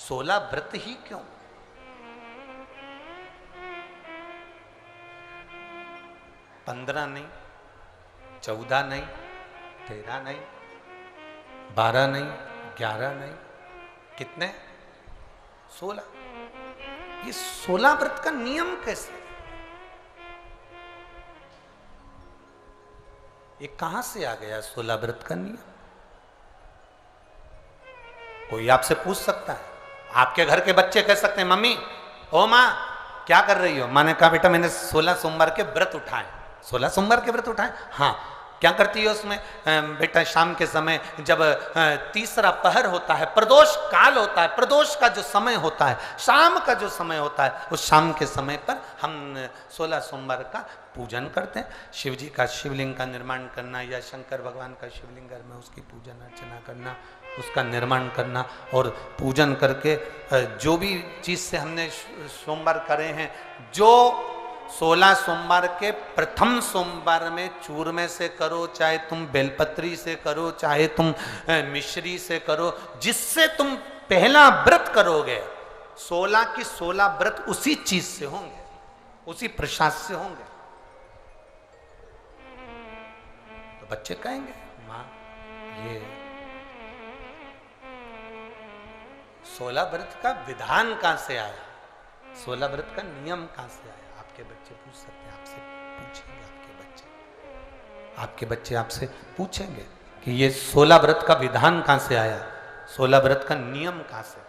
16 व्रत ही क्यों? 15 नहीं, 14 नहीं, 13 नहीं, 12 नहीं, 11 नहीं, कितने? 16। ये 16 व्रत का नियम कैसे? ये कहां से आ गया 16 व्रत का नियम? कोई आपसे पूछ सकता है, आपके घर के बच्चे कह सकते हैं, मम्मी ओ माँ क्या कर रही हो? माँ ने कहा बेटा मैंने 16 सोमवार के व्रत उठाए। 16 सोमवार के व्रत उठाए? हाँ। क्या करती है उसमें? बेटा शाम के समय जब तीसरा पहर होता है, प्रदोष काल होता है, प्रदोष का जो समय होता है, शाम का जो समय होता है, उस शाम के समय पर हम 16 सोमवार का पूजन करते हैं। शिव जी का शिवलिंग का निर्माण करना या शंकर भगवान का शिवलिंग घर में उसकी पूजन अर्चना करना, उसका निर्माण करना और पूजन करके जो भी चीज़ से हमने सोमवार करे हैं, जो 16 सोमवार के प्रथम सोमवार में चूरमे से करो, चाहे तुम बेलपत्री से करो, चाहे तुम मिश्री से करो, जिससे तुम पहला व्रत करोगे, 16 की 16 व्रत उसी चीज से होंगे, उसी प्रसाद से होंगे। तो बच्चे कहेंगे माँ ये 16 व्रत का विधान कहां से आया, 16 व्रत का नियम कहां से आया? आपके बच्चे पूछ सकते हैं, आपसे पूछेंगे, आपके बच्चे आपसे पूछेंगे कि ये 16 व्रत का विधान कहां से आया, 16 व्रत का नियम कहां से?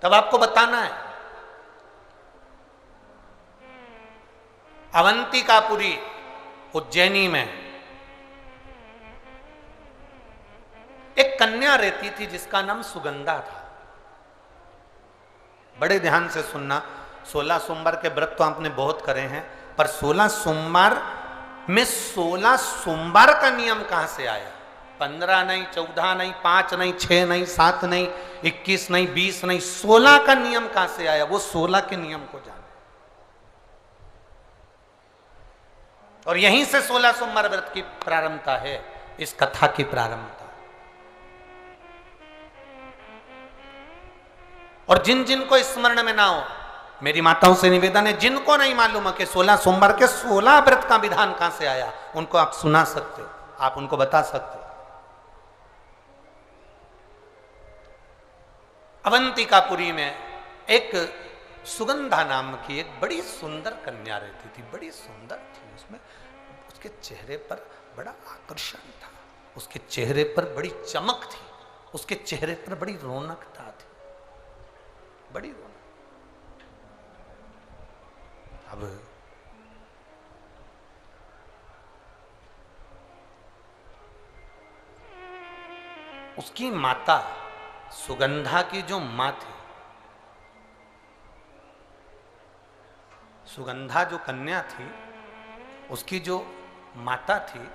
तब आपको बताना है। अवंतिकापुरी उज्जैनी में एक कन्या रहती थी जिसका नाम सुगंधा था। बड़े ध्यान से सुनना, 16 सोमवार के व्रत तो आपने बहुत करे हैं, पर 16 सोमवार में 16 सोमवार का नियम कहां से आया? 15 नहीं, 14 नहीं, 5 नहीं, 6 नहीं, 7 नहीं, 21 नहीं, 20 नहीं, 16 का नियम कहां से आया? वो 16 के नियम को जाने। और यहीं से 16 सोमवार व्रत की प्रारंभता है, इस कथा की प्रारंभता। और जिन जिन को स्मरण में ना हो, मेरी माताओं से निवेदन है, जिनको नहीं मालूम है कि 16 सोमवार के 16 व्रत का विधान कहां से आया, उनको आप सुना सकते हो, आप उनको बता सकते हो। अवंतिकापुरी में एक सुगंधा नाम की एक बड़ी सुंदर कन्या रहती थी, बड़ी सुंदर थी। उसमें उसके चेहरे पर बड़ा आकर्षण था, उसके चेहरे पर बड़ी चमक थी, उसके चेहरे पर बड़ी रौनकता थी, बड़ी रौनक। अब उसकी माता, सुगंधा की जो माँ थी, सुगंधा जो कन्या थी, उसकी जो माता थी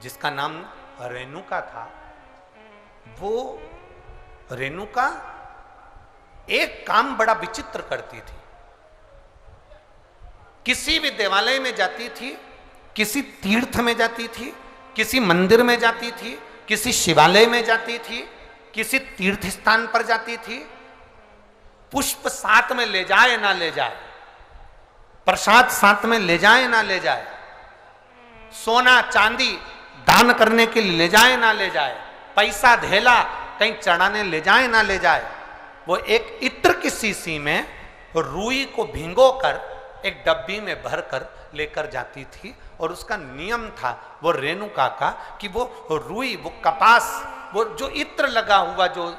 जिसका नाम रेणुका था, वो रेणुका एक काम बड़ा विचित्र करती थी। किसी भी देवालय में जाती थी, किसी तीर्थ में जाती थी, किसी मंदिर में जाती थी, किसी शिवालय में जाती थी, किसी तीर्थ स्थान पर जाती थी, पुष्प साथ में ले जाए ना ले जाए, प्रसाद साथ में ले जाए ना ले जाए, सोना चांदी दान करने के लिए ले जाए ना ले जाए, पैसा धेला कहीं चढ़ाने ले जाए ना ले जाए, वो एक इत्र की शीशी में रुई को भिगोकर एक डब्बी में भरकर लेकर जाती थी। और उसका नियम था वो रेणुका का कि वो रुई, वो कपास, वो जो इत्र लगा हुआ, जो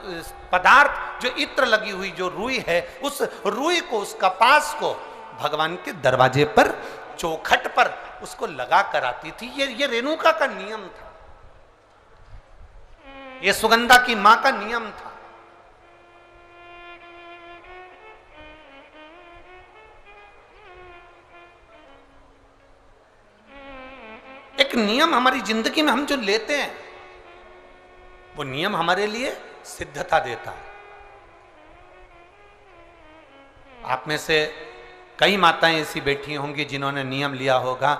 पदार्थ, जो इत्र लगी हुई जो रुई है, उस रुई को, उस कपास को भगवान के दरवाजे पर, चौखट पर उसको लगा कर आती थी। ये रेणुका का नियम था, ये सुगंधा की मां का नियम था। एक नियम हमारी जिंदगी में हम जो लेते हैं, वो नियम हमारे लिए सिद्धता देता है। आप में से कई माताएं ऐसी बैठी होंगी जिन्होंने नियम लिया होगा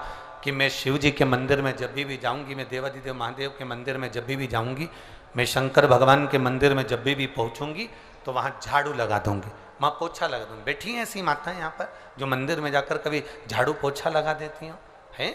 कि मैं शिव जी के मंदिर में जब भी जाऊंगी, मैं देवाधिदेव महादेव के मंदिर में जब भी जाऊंगी, मैं शंकर भगवान के मंदिर में जब भी पहुंचूंगी तो वहां झाड़ू लगा दूंगी, वहां पोछा लगा दूंगी। बैठी हैं ऐसी माताएं यहाँ पर जो मंदिर में जाकर कभी झाड़ू पोछा लगा देती हो हैं?